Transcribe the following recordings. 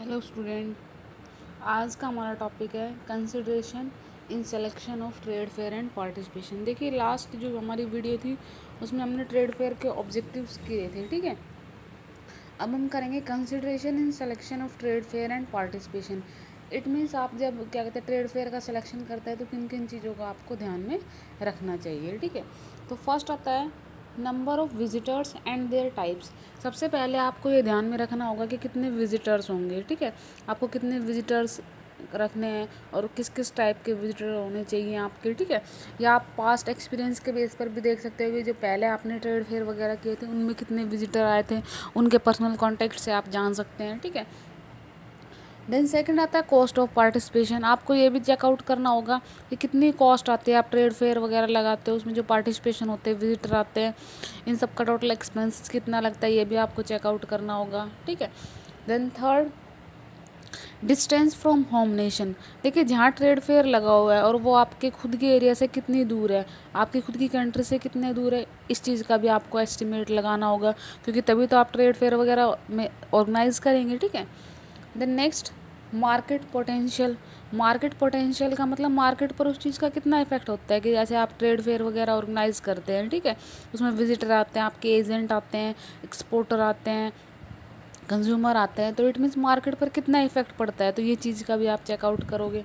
Hello student. आज का हमारा टॉपिक है consideration in selection of trade fair and participation. देखिए, लास्ट जो हमारी वीडियो थी उसमें हमने ट्रेड फेयर के ऑब्जेक्टिव्स किए थे, ठीक है। अब हम करेंगे consideration in selection of trade fair and participation. It means आप जब क्या कहते हैं ट्रेड फेयर का सिलेक्शन करते हैं तो किन किन चीज़ों का आपको ध्यान में रखना चाहिए, ठीक है। तो फर्स्ट आता है number of visitors and there types. सबसे पहले आपको ये ध्यान में रखना होगा कि कितने विजिटर्स होंगे, ठीक है। आपको कितने विजिटर्स रखने हैं और किस किस टाइप के विजिटर होने चाहिए आपके, ठीक है। या आप पास्ट एक्सपीरियंस के बेस पर भी देख सकते हो कि जो पहले आपने ट्रेड फेयर वगैरह किए थे उनमें कितने विजिटर आए थे, उनके पर्सनल कॉन्टैक्ट से आप जान सकते हैं, ठीक है। देन सेकंड आता है कॉस्ट ऑफ पार्टिसिपेशन। आपको ये भी चेकआउट करना होगा कि कितनी कॉस्ट आती है। आप ट्रेड फेयर वगैरह लगाते हो, उसमें जो पार्टिसिपेशन होते हैं, विजिटर आते हैं, इन सब का टोटल एक्सपेंस कितना लगता है, ये भी आपको चेकआउट करना होगा, ठीक है। Then third distance from home nation. देखिए, जहाँ ट्रेड फेयर लगा हुआ है और वो आपके खुद के एरिया से कितनी दूर है, आपकी खुद की कंट्री से कितने दूर है, इस चीज़ का भी आपको एस्टिमेट लगाना होगा, क्योंकि तभी तो आप ट्रेड फेयर वगैरह में ऑर्गेनाइज करेंगे, ठीक है। Then next market potential. Market potential का मतलब मार्केट पर उस चीज़ का कितना इफेक्ट होता है कि जैसे आप ट्रेड फेयर वगैरह ऑर्गेनाइज करते हैं, ठीक है। उसमें विजिटर आते हैं, आपके एजेंट आते हैं, एक्सपोर्टर आते हैं, कंज्यूमर आते हैं, तो इट मीन्स मार्केट पर कितना इफेक्ट पड़ता है, तो ये चीज़ का भी आप चेकआउट करोगे।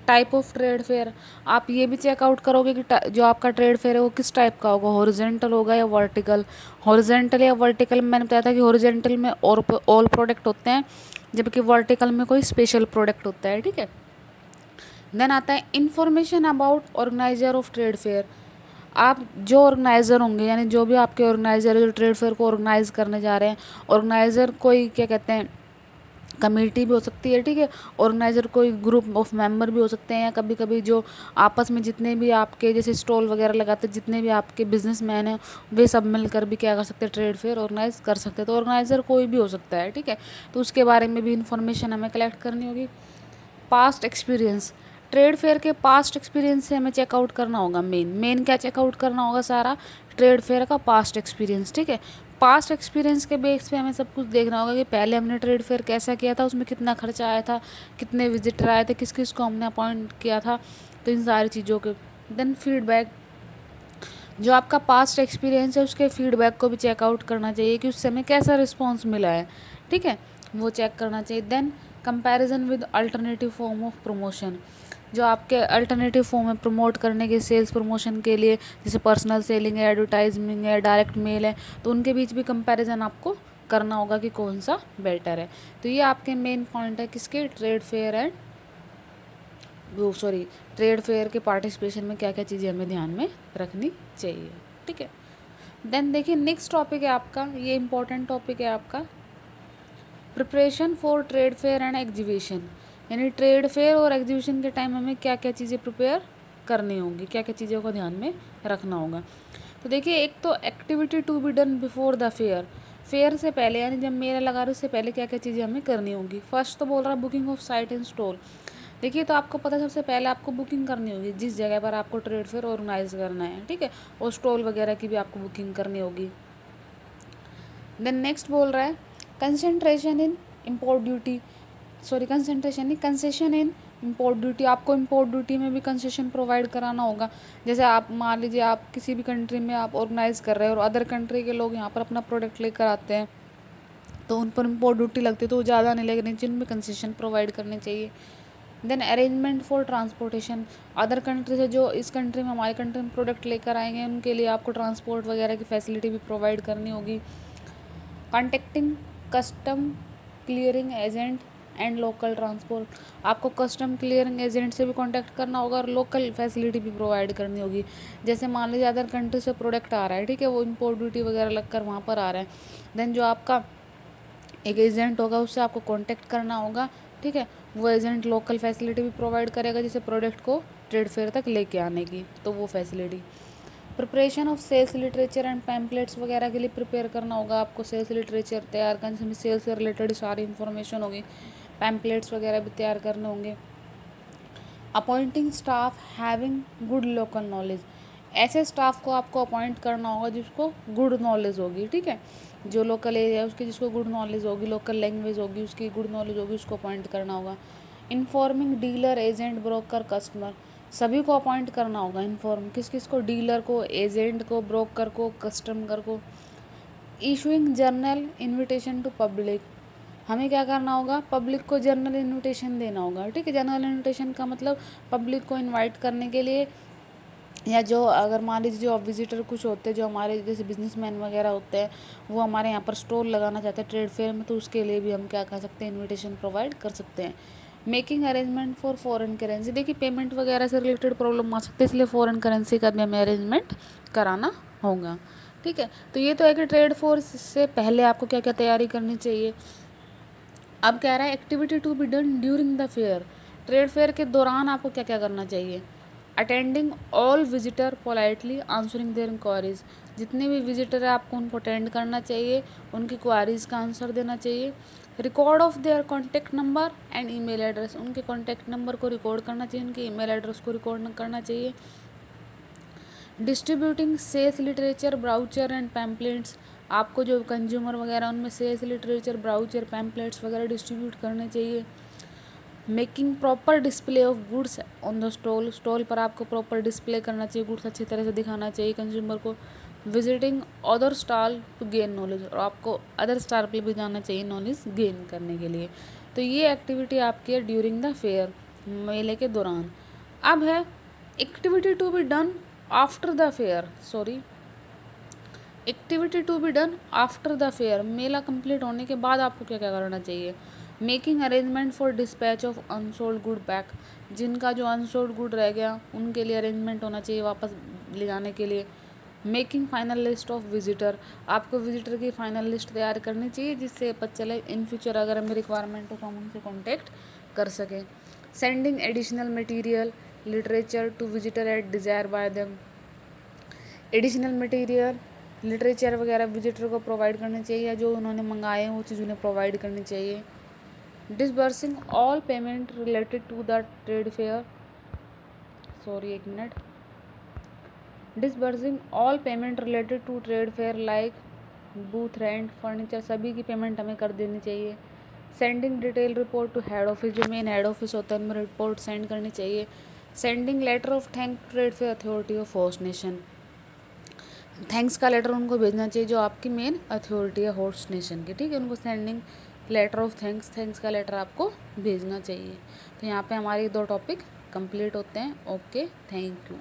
टाइप ऑफ ट्रेड फेयर, आप ये भी चेकआउट करोगे कि जो आपका ट्रेड फेयर है वो किस टाइप का होगा, हॉरिजेंटल होगा या वर्टिकल। हॉरिजेंटल या वर्टिकल में मैंने बताया था कि हॉरिजेंटल में और ऑल प्रोडक्ट होते हैं, जबकि वर्टिकल में कोई स्पेशल प्रोडक्ट होता है, ठीक है। देन आता है information about organiser of trade fair. आप जो ऑर्गेनाइज़र होंगे, यानी जो भी आपके ऑर्गेनाइज़र है जो ट्रेड फेयर को ऑर्गेनाइज करने जा रहे हैं, ऑर्गेनाइज़र कोई क्या कहते हैं कमेटी भी हो सकती है, ठीक है। ऑर्गेनाइज़र कोई ग्रुप ऑफ मेंबर भी हो सकते हैं, या कभी कभी जो आपस में जितने भी आपके जैसे स्टॉल वगैरह लगाते हैं, जितने भी आपके बिजनेसमैन हैं वे सब मिलकर भी क्या कर सकते हैं, ट्रेड फेयर ऑर्गेनाइज कर सकते हैं। तो ऑर्गेनाइज़र कोई भी हो सकता है, ठीक है। तो उसके बारे में भी इंफॉर्मेशन हमें कलेक्ट करनी होगी। पास्ट एक्सपीरियंस, ट्रेड फेयर के पास्ट एक्सपीरियंस से हमें चेकआउट करना होगा। मेन क्या चेकआउट करना होगा, सारा ट्रेड फेयर का पास्ट एक्सपीरियंस, ठीक है। पास्ट एक्सपीरियंस के बेस पे हमें सब कुछ देखना होगा कि पहले हमने ट्रेड फेयर कैसा किया था, उसमें कितना खर्चा आया था, कितने विजिटर आए थे, किस किस को हमने अपॉइंट किया था, तो इन सारी चीज़ों के। देन फीडबैक, जो आपका पास्ट एक्सपीरियंस है उसके फीडबैक को भी चेकआउट करना चाहिए कि उससे हमें कैसा रिस्पॉन्स मिला है, ठीक है, वो चेक करना चाहिए। Then comparison with alternative form of promotion, जो आपके अल्टरनेटिव फॉर्म में प्रमोट करने के सेल्स प्रमोशन के लिए, जैसे पर्सनल सेलिंग है, एडवर्टाइजमेंट है, डायरेक्ट मेल है, तो उनके बीच भी कंपैरिजन आपको करना होगा कि कौन सा बेटर है। तो ये आपके मेन पॉइंट है किसके, trade fair and trade fair के पार्टिसिपेशन में क्या क्या चीज़ें हमें ध्यान में रखनी चाहिए, ठीक है। देन देखिए नेक्स्ट टॉपिक है आपका, ये इंपॉर्टेंट टॉपिक है आपका, preparation for trade fair and exhibition. यानी ट्रेड फेयर और एग्जीबिशन के टाइम हमें क्या क्या चीज़ें प्रिपेयर करनी होंगी, क्या क्या चीज़ों का ध्यान में रखना होगा। तो देखिए, एक तो activity to be done before the fair. Fair से पहले यानी जब मेला लगा रहे उससे पहले क्या क्या चीज़ें हमें करनी होंगी। फर्स्ट तो बोल रहा है booking of site and stall. देखिए, तो आपको पता है सबसे पहले आपको बुकिंग करनी होगी जिस जगह पर आपको ट्रेड फेयर ऑर्गेनाइज करना है, ठीक है, और स्टॉल वगैरह की भी आपको बुकिंग करनी होगी। देन नेक्स्ट बोल रहा है concentration in import duty, concentration नहीं, कंसेशन इन इम्पोर्ट ड्यूटी। आपको इम्पोर्ट ड्यूटी में भी कंसेशन प्रोवाइड कराना होगा। जैसे आप मान लीजिए आप किसी भी कंट्री में आप ऑर्गेनाइज कर रहे हो और अदर कंट्री के लोग यहाँ पर अपना प्रोडक्ट लेकर आते हैं, तो उन पर इम्पोर्ट ड्यूटी लगती है, तो वो ज़्यादा नहीं लगनी चाहिए, उनमें कंसेशन प्रोवाइड करने चाहिए। Then arrangement for transportation, other country से जो इस कंट्री में हमारी कंट्री में प्रोडक्ट लेकर आएंगे उनके लिए आपको ट्रांसपोर्ट वगैरह की फैसिलिटी भी प्रोवाइड करनी होगी। Contacting custom clearing agent and local transport, आपको कस्टम क्लियरिंग एजेंट से भी कांटेक्ट करना होगा और लोकल फैसिलिटी भी प्रोवाइड करनी होगी। जैसे मान लीजिए अदर कंट्री से प्रोडक्ट आ रहा है, ठीक है, वो इम्पोर्ट ड्यूटी वगैरह लगकर वहाँ पर आ रहा है, देन जो आपका एक एजेंट होगा उससे आपको कांटेक्ट करना होगा, ठीक है। वो एजेंट लोकल फैसिलिटी भी प्रोवाइड करेगा जैसे प्रोडक्ट को ट्रेड फेयर तक लेके आने की, तो वो facility. Preparation of sales literature and pamphlets वगैरह के लिए प्रिपेयर करना होगा आपको। सेल्स लिटरेचर तैयार करने से सेल्स से रिलेटेड सारी इन्फॉर्मेशन होगी, पैम्पलेट्स वगैरह भी तैयार करने होंगे। Appointing staff having good local knowledge, ऐसे स्टाफ को आपको अपॉइंट करना होगा जिसको गुड नॉलेज होगी, ठीक है, जो लोकल एरिया उसकी जिसको गुड नॉलेज होगी, लोकल लैंग्वेज होगी उसकी गुड नॉलेज होगी, उसको अपॉइंट करना होगा। Informing dealer, agent, broker, customer, सभी को अपॉइंट करना होगा। इन्फॉर्म किस किस को, डीलर को, एजेंट को, ब्रोकर को, कस्टमर को। Issuing general invitation to public, हमें क्या करना होगा, पब्लिक को जर्नल इन्विटेशन देना होगा, ठीक है। जर्नल इन्विटेशन का मतलब पब्लिक को इनवाइट करने के लिए, या जो अगर मान लीजिए जो विजिटर कुछ होते हैं, जो हमारे जैसे बिजनेसमैन वगैरह होते हैं, वो हमारे यहाँ पर स्टॉल लगाना चाहते हैं ट्रेड फेयर में, तो उसके लिए भी हम क्या कर सकते हैं, इन्विटेशन प्रोवाइड कर सकते हैं। Making arrangement for foreign currency, देखिए पेमेंट वगैरह से रिलेटेड प्रॉब्लम आ सकती है, इसलिए फॉरेन करेंसी का भी हमें अरेंजमेंट कराना होगा, ठीक है। तो ये तो है कि ट्रेड फोर्स से पहले आपको क्या क्या तैयारी करनी चाहिए। अब कह रहा है activity to be done during the fair, trade fair के दौरान आपको क्या क्या करना चाहिए। Attending all visitor politely, answering their enquiries, जितने भी विजिटर है आपको उनको अटेंड करना चाहिए, उनकी क्वारीज का आंसर देना चाहिए। Record of their contact number and email address, उनके कॉन्टैक्ट नंबर को रिकॉर्ड करना चाहिए, उनके ईमेल एड्रेस को रिकॉर्ड करना चाहिए। Distributing sales literature, brochure and pamphlets, आपको जो कंज्यूमर वगैरह उनमें सेल्स लिटरेचर, ब्राउचर, पैम्पलेट्स वगैरह डिस्ट्रीब्यूट करने चाहिए। Making proper display of goods on the stall, stall पर आपको प्रॉपर डिस्प्ले करना चाहिए, गुड्स अच्छी तरह से दिखाना चाहिए कंज्यूमर को। Visiting other stall to gain knowledge, और आपको अदर स्टॉल पे भी जाना चाहिए नॉलेज गेन करने के लिए। तो ये एक्टिविटी आपकी है ड्यूरिंग द फेयर, मेले के दौरान। अब है activity to be done after the fair, activity to be done after the fair, मेला कंप्लीट होने के बाद आपको क्या क्या करना चाहिए। Making arrangement for dispatch of unsold good back, जिनका जो अनसोल्ड गुड रह गया उनके लिए अरेंजमेंट होना चाहिए वापस ले जाने के लिए। Making final list of visitor, आपको विजिटर की फाइनल लिस्ट तैयार करनी चाहिए, जिससे पता चले इन फ्यूचर अगर हमें रिक्वायरमेंट हो तो हम उनसे कॉन्टेक्ट कर सकें। Sending additional material literature to visitor at desire by them, additional material literature वगैरह विजिटर को प्रोवाइड करनी चाहिए, या जो उन्होंने मंगाए हैं वो चीज़ उन्हें प्रोवाइड करनी चाहिए। Disbursing all payment related to the trade fair, disbursing all payment related to trade fair like booth rent, furniture, सभी की पेमेंट हमें कर देनी चाहिए। Sending detail report to head office, जो मेन हेड ऑफिस होता है उनमें रिपोर्ट सेंड करनी चाहिए। Sending letter of thank trade fair authority of host nation, thanks का लेटर उनको भेजना चाहिए जो आपकी मेन अथॉरिटी है होस्ट नेशन की, ठीक है, उनको सेंडिंग लेटर ऑफ थैंक्स का लेटर आपको भेजना चाहिए। तो यहाँ पे हमारे 2 टॉपिक कंप्लीट होते हैं। Okay, thank you.